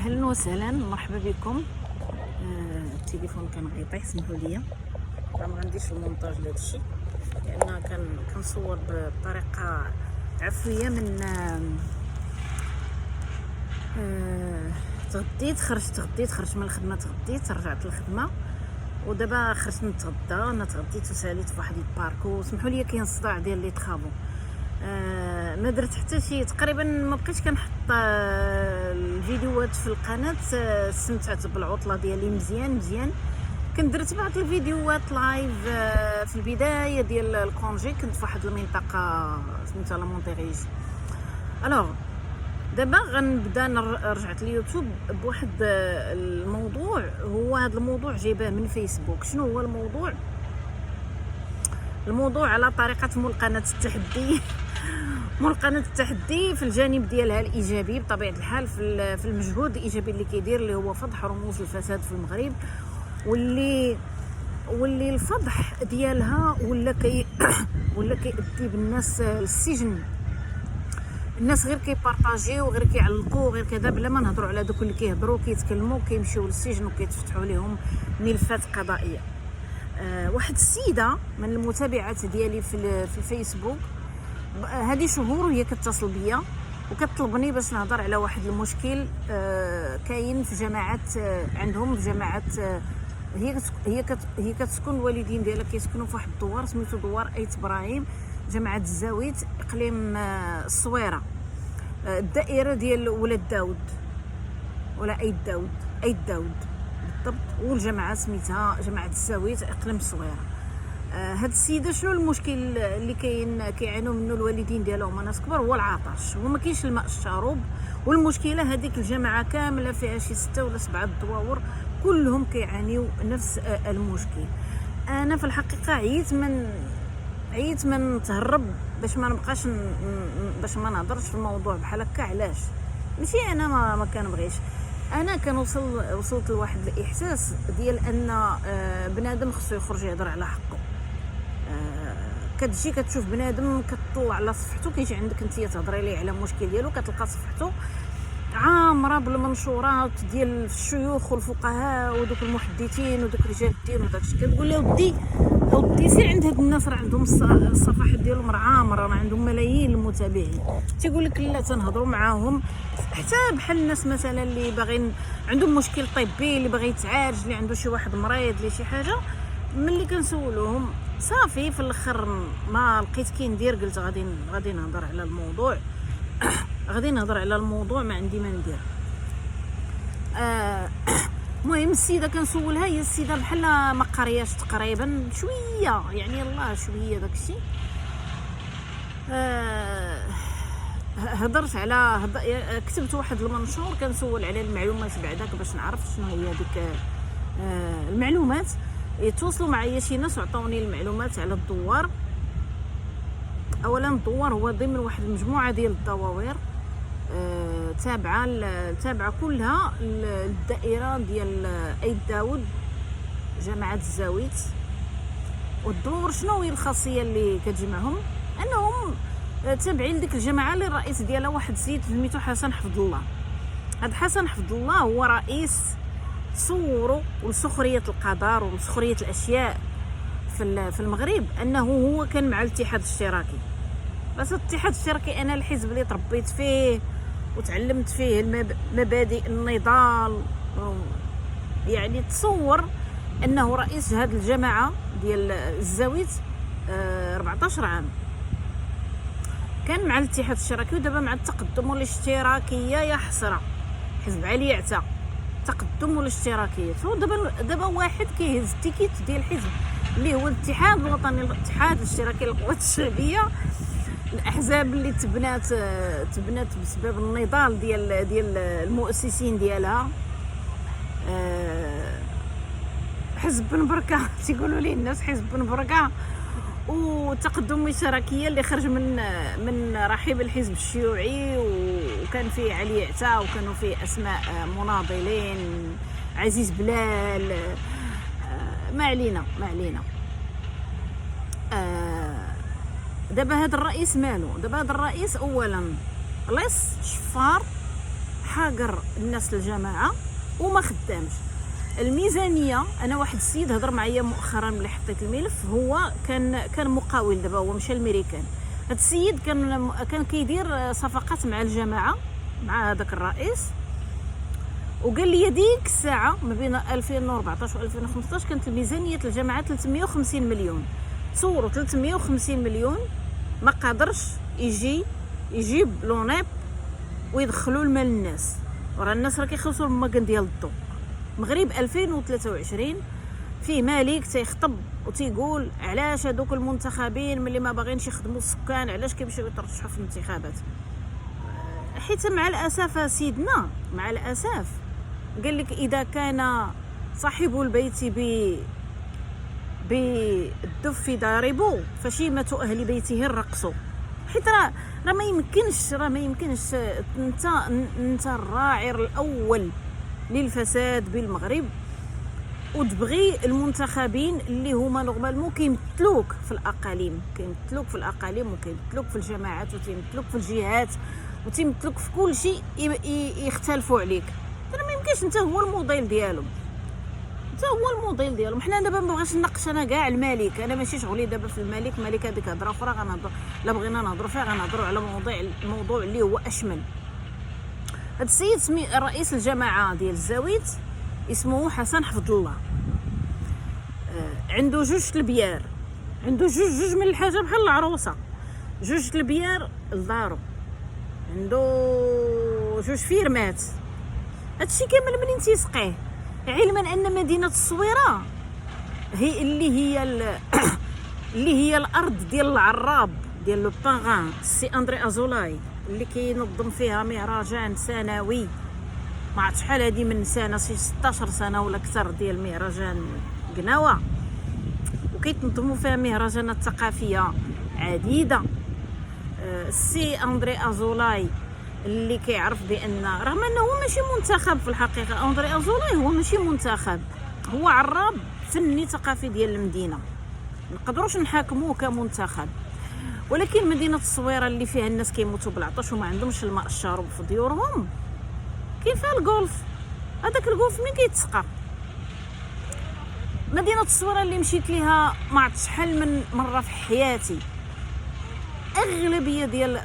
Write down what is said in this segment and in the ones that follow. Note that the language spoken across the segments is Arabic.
اهلا وسهلا مرحبا بكم. التليفون كان غيطيح، سمحوا لي، راه ما عنديش المونتاج لهذا الشيء لان كنصور بطريقه عفويه. من تغديت، خرجت من الخدمه، تغديت، رجعت للخدمه، ودابا خرجت نتغدى. انا تغديت وساليت فواحد الباركو. سمحوا لي، كاين الصداع ديال لي طخابو. ما درت حتى شي، تقريبا ما بقيتش كنحط الفيديوهات في القناه. استمتعت بالعطله ديالي مزيان. كنت درت بعض الفيديوهات لايف في البدايه ديال الكونجي. كنت في واحد المنطقه سميتها لا مونتيريج. الوغ دابا غنبدا رجعت اليوتيوب بواحد الموضوع. هو هذا الموضوع جايباه من فيسبوك. شنو هو الموضوع على طريقه مول قناه التحدي. مول قناه التحدي في الجانب ديالها الايجابي بطبيعه الحال، في المجهود الايجابي اللي كيدير، اللي هو فضح رموز الفساد في المغرب، واللي الفضح ديالها ولا كيأدي بالناس للسجن. الناس غير كيبارطاجيو، غير كيعلقوا، غير كذا، بلا ما نهضروا على دوك اللي كيهضروا كيتكلموا كيمشيو للسجن وكيتفتحوا لهم ملفات قضائيه. واحد السيده من المتابعات ديالي في الفيسبوك هذه شهور وهي كتصل بيا وكتطلبني باش نهضر على واحد المشكل كاين في جماعات عندهم. في جماعات هي كتسكن، الوالدين ديالها كيسكنوا في واحد الدوار سميتو دوار ايت ابراهيم، جماعه الزاويت، اقليم الصويره، الدائره ديال ولاد داود ولا ايت داود بالضبط. والجماعه سميتها جماعه الزاويت، اقليم الصويره. هاد السيده شنو المشكل اللي كيعانوا منه الوالدين ديالهم، ناس كبار، هو العطش، وما كاينش الماء الشاروب. والمشكله هذيك الجماعه كامله فيها شي 6 ولا 7 دواور، كلهم كيعانيوا نفس المشكل. انا في الحقيقه عييت من نتهرب باش ما نبقاش باش ما نهضرش في الموضوع بحال هكا. علاش؟ ماشي انا ما كنبغيش، انا وصلت لواحد الاحساس ديال ان بنادم خصو يخرج يهضر على حقه. كتجي كتشوف بنادم كتطلع على صفحته، كيجي عندك انت تهضري ليه على المشكل ديالو، كتلقى صفحته عامره بالمنشورات ديال الشيوخ والفقهاء ودوك المحدثين ودوك رجال الدين وداكشي. كتقول لي ودي سير عند هاد الناس، راه عندهم الصفحات ديالهم راه عامره، راه عندهم ملايين المتابعين. تيقول لك لا، تنهضروا معاهم حتى بحال الناس مثلا اللي باغيين عندهم مشكل طبي، اللي باغي يتعالج، اللي عنده شي واحد مريض اللي شي حاجه، ملي كنسولوهم صافي في الاخر ما لقيت كي ندير. قلت غادي نهضر على الموضوع. غادي نهضر على الموضوع، ما عندي ما ندير. المهم السيده كنسولها، هي السيده بحال ما قارياش تقريبا شويه، يعني الله شويه داكشي. هضرت على كتبت واحد المنشور كنسول على المعلومات بعداك باش نعرف شنو هي ديك المعلومات. يتواصلوا معايا شي ناس وعطاوني المعلومات على الدوار. اولا الدوار هو ضمن واحد المجموعه ديال الدواوير تابعه كلها الدائره ديال ايت داود، جماعه الزاويت. والدور شنو هي الخاصيه اللي كتجمعهم؟ انهم تابعين لديك الجماعه اللي الرئيس ديالها واحد السيد سميتو حسن حفظ الله. هذا حسن حفظ الله هو رئيس تصوروا ولسخريه القدر ولسخريه الاشياء في المغرب، انه هو كان مع الاتحاد الاشتراكي. بس الاتحاد الاشتراكي انا الحزب اللي تربيت فيه وتعلمت فيه مبادئ النضال، يعني تصور انه رئيس هذه الجماعه ديال الزاويت 14 عام كان مع الاتحاد الاشتراكي، ودابا مع التقدم والاشتراكيه. يا حسره، حزب علي عتا التقدم والاشتراكيه. دابا واحد كيهز التيكيت ديال الحزب اللي هو الاتحاد الوطني، الاتحاد الاشتراكي للقوات الشعبيه. الاحزاب اللي تبنات بسبب النضال ديال المؤسسين ديالها. حزب بن بركه تيقولوا ليه الناس حزب بن بركه، وتقدم الاشتراكيه اللي خرج من رحيب الحزب الشيوعي، وكان فيه علي عتا، وكانوا فيه اسماء مناضلين، عزيز بلال. ما علينا. دابا هذا الرئيس مالو؟ دابا هذا الرئيس اولا لص شفار حاقر الناس الجماعه وما خدامش. الميزانيه، انا واحد السيد هضر معايا مؤخرا ملي حطيت الملف، هو كان مقاول، دابا هو مشى للميريكان. هذا السيد كان كيدير صفقات مع الجماعه، مع هذاك الرئيس، وقال لي ديك الساعه ما بين 2014 و 2015 كانت الميزانيه الجماعه 350 مليون. تصوروا 350 مليون ما قادرش يجيب لونيب ويدخلوا المال للناس، ورا الناس راه كيخلصوا المكان ديال الضوء. مغرب 2023 فيه مالك تيخطب وتيقول علاش هذوك المنتخبين ملي ما باغينش يخدموا السكان علاش كيمشيو يترشحوا في الانتخابات. حيت مع الاسف سيدنا، مع الاسف قال لك اذا كان صاحب البيت بالدف ضاربوا فشيمة اهل بيته الرقص. حيت راه ما يمكنش انت الراعي الاول للفساد بالمغرب وتبغي المنتخبين اللي هما نورمالمون كيمثلوك في الاقاليم وكيمثلوك في الجماعات وتيمثلوك في الجهات وتيمثلوك في كل شيء يختلفوا عليك. راه ما يمكنش انت هو الموديل ديالهم، حنا دابا ما بغاش نناقش انا كاع الملك، انا ماشي شغلي دابا في الملك هذيك هضره اخرى غنهضر، لا بغينا نهضروا فيها غنهضروا على الموضوع اللي هو اشمل. هذا السيد رئيس الجماعه ديال الزاويت اسمه حسن حفظ الله، عنده جوج البيار، عنده جوج من الحاجه بحال العروسه، جوج البيار لدارو، عنده جوج فيرمات. هادشي كامل منين تيسقيه؟ علما ان مدينه الصويره هي اللي هي الارض ديال العراب ديال لو باغان سي اندري ازولاي اللي كينظم فيها مهرجان سنوي، ما عرفت شحال هذه من سنه، شي 16 سنه ولا اكثر ديال مهرجان قناوه، وكيتنظموا فيها مهرجانات ثقافيه عديده. السي اندري ازولاي اللي كيعرف بان رغم انه هو ماشي منتخب في الحقيقه، اندري ازولاي هو ماشي منتخب، هو عراب فني ثقافي ديال المدينه، نقدروش نحاكموه كمنتخب. ولكن مدينه الصويره اللي فيها الناس كيموتوا بالعطش وما عندهمش الماء الشارب في ديورهم، كاين فيها الجولف، هذاك الجولف مين كيتسقى؟ مدينه الصويره اللي مشيت ليها ما عرفت شحال من مره في حياتي، اغلبيه ديال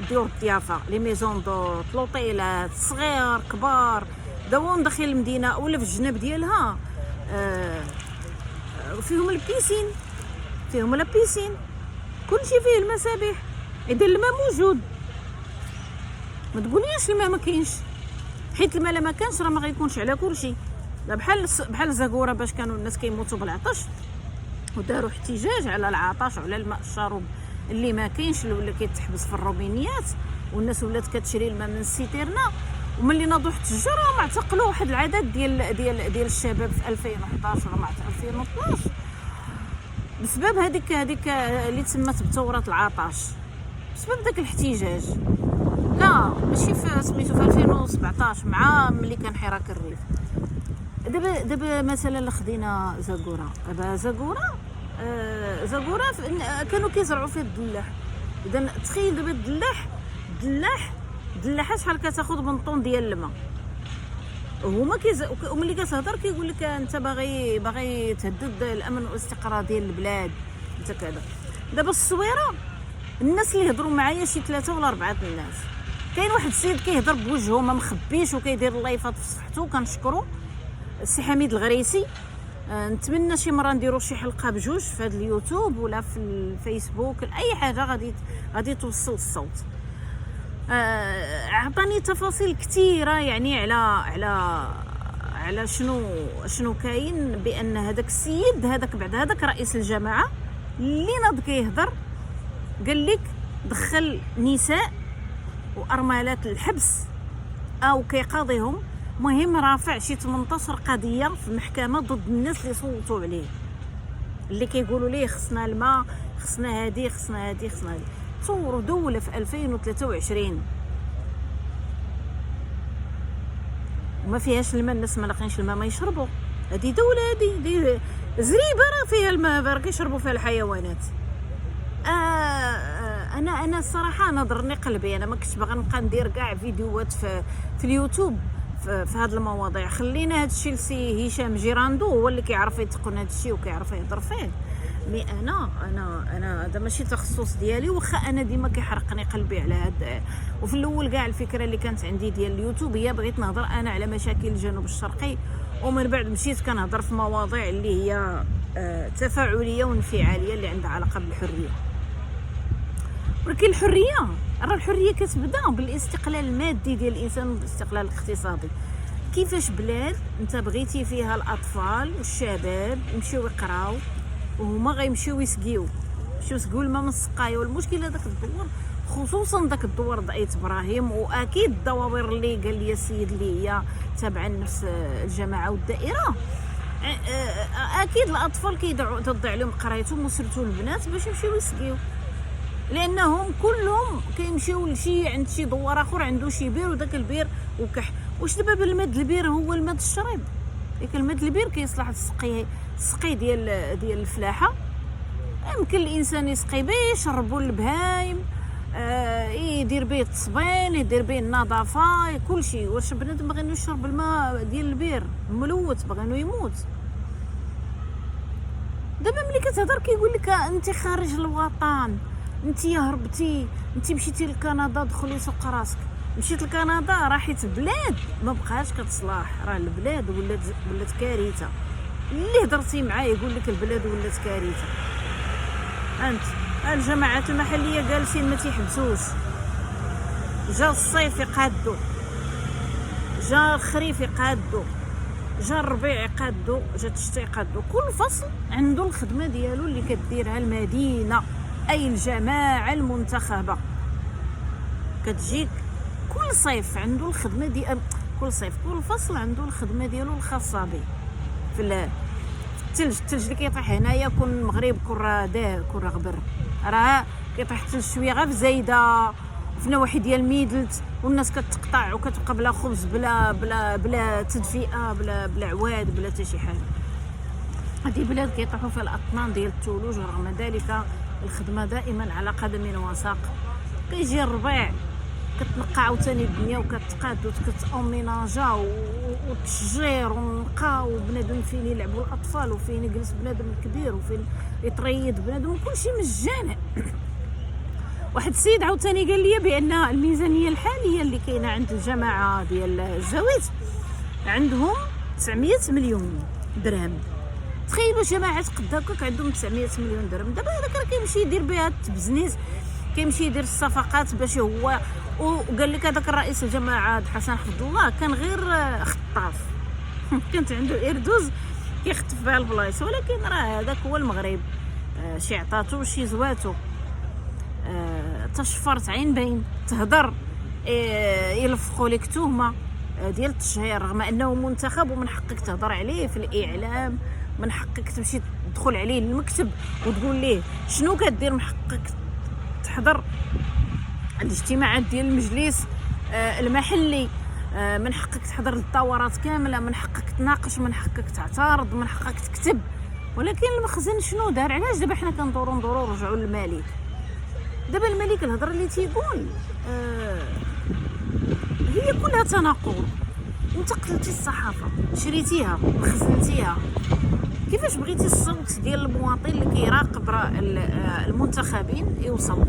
ديور الضيافه لي ميزون دوت لوطيلات صغير كبار دوون داخل المدينه ولا في الجنب ديالها فيهم البيسين، فيهم لا بيسين، كلشي فيه المسابح. اذا الماء موجود، ما تقوليش الماء ما كاينش، حيت الماء ما كانش راه ما غيكونش على كلشي. بحال زاكوره باش كانوا الناس كيموتوا بالعطش وداروا احتجاج على العطش وعلى الماء الشارب اللي ما كاينش، ولا كيتحبس في الروبينيات والناس ولات كتشري الماء من السيتيرنا. وملي ناضوا احتجوا راهم اعتقلوا واحد العدد ديال الشباب في 2011 ولا 2012 بسبب هذيك اللي تسمات بثوره العطش، بسبب داك الاحتجاج. لا ماشي في سميتو في 2017 مع ملي كان حراك الريف. دابا مثلا خدينا زاكوره، دابا زاكوره كانوا كيزرعوا فيه الدلاح. اذا تخيل دابا الدلاحه شحال كتاخذ من طون ديال الماء، هما وملي كتهضر كيقول لك انت باغي تهدد الامن والاستقرار ديال البلاد انت كذا. دابا الصويره الناس اللي هضروا معايا شي 3 ولا 4 الناس، كاين واحد السيد كيهضر بوجهه ما مخبيش وكيدير اللايفات في صفحته كنشكرو، السي حميد الغريسي. نتمنى شي مره نديروا شي حلقه بجوج في هذا اليوتيوب ولا في الفيسبوك، اي حاجه غادي توصل الصوت. عطاني تفاصيل كثيره يعني على شنو كاين، بان هذاك السيد هذاك رئيس الجماعه اللي ناض كيهضر قال لك دخل نساء وارملات الحبس او كيقاضيهم، مهم رافع شي 18 قضيه في المحكمه ضد الناس اللي صوتوا عليه، اللي كيقولوا ليه خصنا الماء، خصنا هذه. تصوروا دوله في 2023 وما فيهاش الماء، الناس ما لاقينش الماء ما يشربوا. هذه دوله، هذه زريبه راه فيها الماء راه كيشربوا فيها الحيوانات. انا الصراحه نضرني قلبي، انا ما كنتش باغا نبقى ندير كاع فيديوهات في اليوتيوب في هاد المواضيع. خلينا هادشي لسي هشام جيراندو، هو اللي كيعرف يتقن هادشي وكيعرف يهضر فيه. مي انا هذا ماشي تخصص ديالي، واخا انا ديما كيحرقني قلبي على هاد. وفي الاول كاع الفكره اللي كانت عندي ديال اليوتيوب هي بغيت نهضر انا على مشاكل الجنوب الشرقي، ومن بعد مشيت كنهضر في مواضيع اللي هي تفاعليه وانفعاليه اللي عندها علاقه بالحريه. ولكن الحريه كتبدا بالاستقلال المادي ديال الانسان والاستقلال الاقتصادي. كيفاش بلاد انت بغيتي فيها الاطفال والشباب يمشيو يقراو وهما غيمشيو يسقيو الماء من السقايه، والمشكله داك الدور خصوصا داك الدور ضعيت ابراهيم، واكيد الدواوير اللي قال لي السيد اللي هي تابعه لنفس الجماعه والدائره، اكيد الاطفال تضيع عليهم قرايتهم وسرتو البنات باش يمشيو يسقيو، لانهم كلهم كيمشيو لشي عند شي دوار اخر عنده شي بير، وداك البير وكح. واش دابا بالمد البير هو المد الشريب؟ ديك المد البير كيصلح السقي ديال الفلاحه، يمكن الانسان يسقي به يشربوا البهايم، يدير به التصبين، يدير به النظافه، كل شيء. واش بنادم باغي يشرب الماء ديال البير ملوث باغي يموت؟ دابا ملي كتهضر كيقول لك انت خارج الوطن، انت هربتي، انت مشيتي لكندا دخلي سوق راسك. مشيت لكندا راحت بلاد ما بقاش كتصلاح، راه البلاد ولات كارثه. اللي هضرتي معاه يقول لك البلاد ولات كارثه. انت الجماعات المحليه جالسين ما تيحبسوش، جا الصيف يقادوا، جا الخريف يقادوا، جا الربيع يقادوا، جات الشتاء يقادوا. كل فصل عنده الخدمه ديالو اللي كديرها المدينه، اي الجماعه المنتخبه كتجيك كل صيف عنده الخدمه ديال كل فصل عنده الخدمه ديالو الخاصه به. في الثلج اللي كيطيح هنايا كون المغرب كون غبر، راه كيطيح الثلج شويه غير في زايده في نواحي ديال ميدلت، والناس كتقطع وكتبقى بلا خبز بلا تدفئه بلا عواد بلا حتى شي حاجه. هذه بلاد كيطيحوا فيها الاطنان ديال الثلوج، ورغم ذلك الخدمه دائما على قدم وساق. كيجي الربيع كتنقى عاوتاني الدنيا وكتقاد وكتأميناجا وتشجير ونقاو بنادم فين يلعبوا الاطفال وفين يجلس بنادم الكبير وفين يطريد بنادم، كلشي مجانا. واحد السيد عاوتاني قال لي بان الميزانيه الحاليه اللي كاينه عند الجماعه ديال الزويت عندهم 900 مليون درهم. تخيلوا جماعه قد هكاك عندهم 900 مليون درهم. دابا هذاك راه كيمشي يدير بها التبزنيس، كيمشي يدير الصفقات باش هو. وقال لك هذاك الرئيس الجماعه حسن حفظ الله كان غير خطاف كانت عنده ايردوز كيخطف بها البلايص، ولكن راه هذاك هو المغرب. شي عطاتو شي زواتو، تشفرت عين باين تهضر، يلفقوا لك تهمه ديال التشهير، رغم انه منتخب ومن حقك تهضر عليه في الاعلام، من حقك تمشي تدخل عليه للمكتب وتقول ليه شنو كدير، من حقك تحضر الاجتماعات ديال المجلس المحلي، من حقك تحضر الدورات كامله، من حقك تناقش، من حقك تعترض، من حقك تكتب. ولكن المخزن شنو دار؟ علاش دابا حنا كندورو رجعوا للملك؟ دابا الملك الهضره اللي تيقول هي كلها تناقض. انت قتلتي الصحافه، شريتيها، مخزنتيها، كيفاش بغيتي الصوت ديال المواطن اللي كيراقب المنتخبين يوصل؟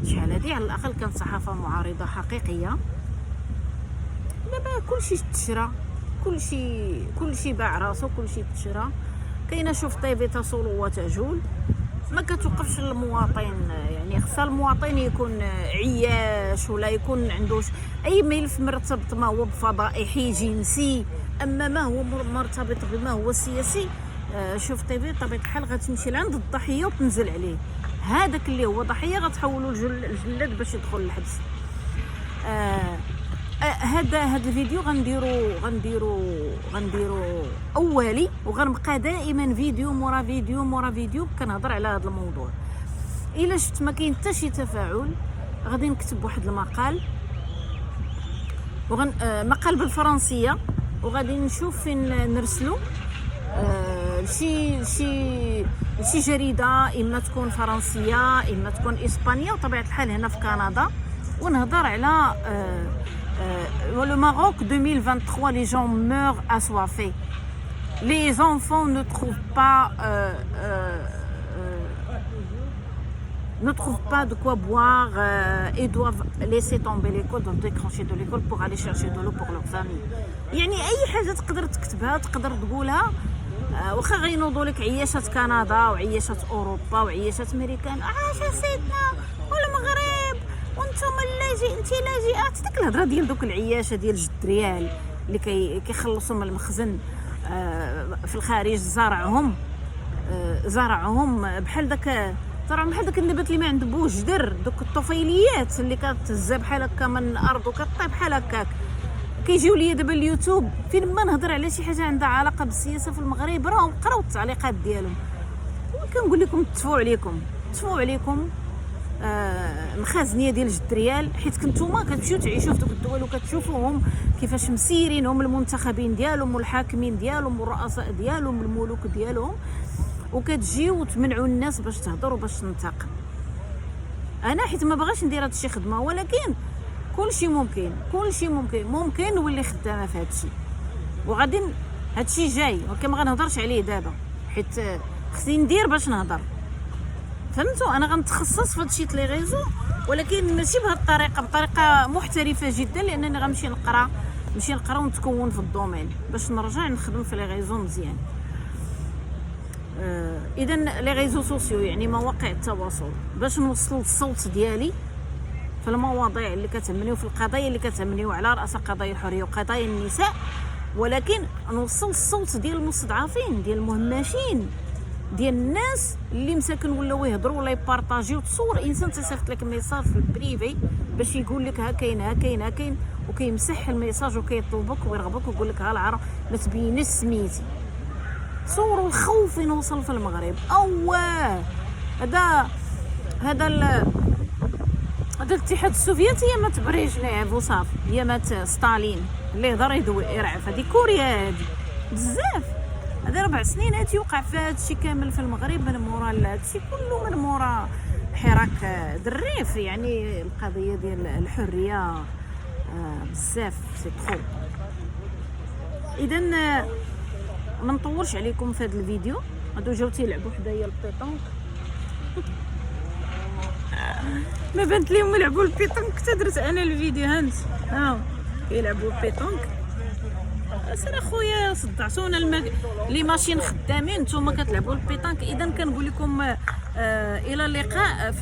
شحال هادي على الاقل كانت صحافه معارضه حقيقيه. دابا كلشي تشرى، كلشي باع راسو، كلشي تشرى. كاينه شوف طيبي تصول وتجول، ما كتوقفش المواطن. يعني خصها المواطن يكون عياش ولا يكون عنده اي ملف مرتبط ما هو بفضائحي جنسي، اما ما هو مرتبط بما هو سياسي. شوف طيبي بطبيعه الحال غتمشي لعند الضحيه وتنزل عليه، هذاك اللي هو ضحيه غتحولوا الجلاد باش يدخل الحبس. هذا الفيديو غنديرو اولي، وغنبقى دائما فيديو مورا فيديو مورا فيديو كنهضر على هذا الموضوع. الا شفت ما كاين حتى شي تفاعل غادي نكتب واحد المقال مقال بالفرنسيه، وغادي نشوف فين نرسلو لشي جريده، اما تكون فرنسيه اما تكون اسبانيه، وطبيعه الحال هنا في كندا. ونهضر على le Maroc 2023 les gens meurent assoiffés. Les enfants ne trouvent pas de quoi boire et doivent laisser tomber l'école, doivent décrocher de l'école pour aller chercher de l'eau pour leur famille. يعني اي حاجه تقدر تكتبها تقدر تقولها، واخا غينوضوا لك عياشة كندا وعياشة اوروبا وعياشة امريكان، عاش سيدنا والمغرب وانتم انت لاجئات، ديك الهضره ديال دوك العياشه ديال جد ريال اللي كيخلصوا من المخزن في الخارج، زرعهم بحال داك، ترى بحال داك النبات اللي ما عند بوه جدر، دوك الطفيليات اللي كتهز بحال هكا من الارض وكطيب بحال هكاك. كيجيو ليا دابا اليوتيوب فين ما نهضر على شي حاجه عندها علاقه بالسياسه في المغرب، راهم قراو التعليقات ديالهم، وكنقول لكم تفوا عليكم مخازنيه ديال جد ريال، حيت نتوما كتمشيو تعيشوا في دوك الدول وكتشوفوهم كيفاش مسيرين، هم المنتخبين ديالهم والحاكمين ديالهم والرؤساء ديالهم والملوك ديالهم، وكتجيو وتمنعوا الناس باش تهضر وباش تنطق. انا حيت ما باغاش ندير هادشي خدمه، ولكن كلشي ممكن نولي خدامه في هادشي، وغادي هادشي جاي، ولكن ما غنهضرش عليه دابا حيت خصني ندير باش نهضر، فهمتوا؟ انا غنتخصص في هادشي لي ريزو، ولكن ماشي بهاد الطريقه، بطريقه محترفه جدا، لانني غنمشي نقرا ونتكون في الدومين باش نرجع نخدم في لي ريزو مزيان. اذا لي ريزو سوسيو يعني مواقع التواصل، باش نوصل الصوت ديالي في المواضيع اللي كتهمني وفي القضايا اللي كتهمني، وعلى راس قضايا الحريه وقضايا النساء، ولكن نوصل الصوت ديال المستضعفين، ديال المهمشين، ديال الناس اللي مساكن ولاو يهضروا ولا يبارطاجيو. تصور انسان تيصيفط لك ميساج في البريفي باش يقول لك ها كاين وكيمسح الميساج وكيطلبك ويرغبك ويقول لك ها العرب ما تبينيش سميتي. تصوروا الخوف فين وصل في المغرب. هذا الاتحاد السوفيتي يامات بريجنيف وصافي، يامات ستالين اللي هضر يرعف، هذه كوريا هذه بزاف. هذه 4 سنين هادي وقع في هادشي كامل في المغرب، من مورا هادشي كله من مورا حراك الريف، يعني القضيه ديال الحريه بزاف سي ترو. اذا ما نطولش عليكم في هذا الفيديو. هادو جاو تيلعبوا حدايا البيطونك ما بانت ليهم يلعبوا البيطونك، حتى درت انا الفيديو هانت كيلعبوا البيطونك. سير اخويا صدعتونا لي ماشين خدامين، نتوما كتلعبوا البيطونك. اذا كنقول لكم الى اللقاء.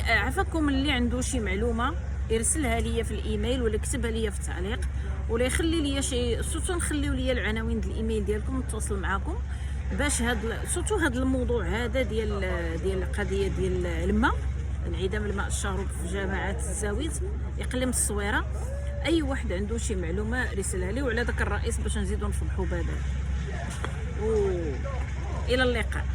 عفاكم اللي عنده شي معلومه يرسلها ليا في الايميل ولا يكتبها ليا في التعليق، ولا يخلي ليا شي سوتو، نخليو ليا العناوين ديال الايميل ديالكم نتواصل معكم باش سوتو هاد الموضوع هذا ديال القضيه ديال الماء، انعدام الماء الشارب في جامعه الزاويت اقليم الصويره. اي واحد عنده شي معلومه رسلها لي، وعلى داك الرئيس باش نزيدو نصبحوا بدل. الى اللقاء.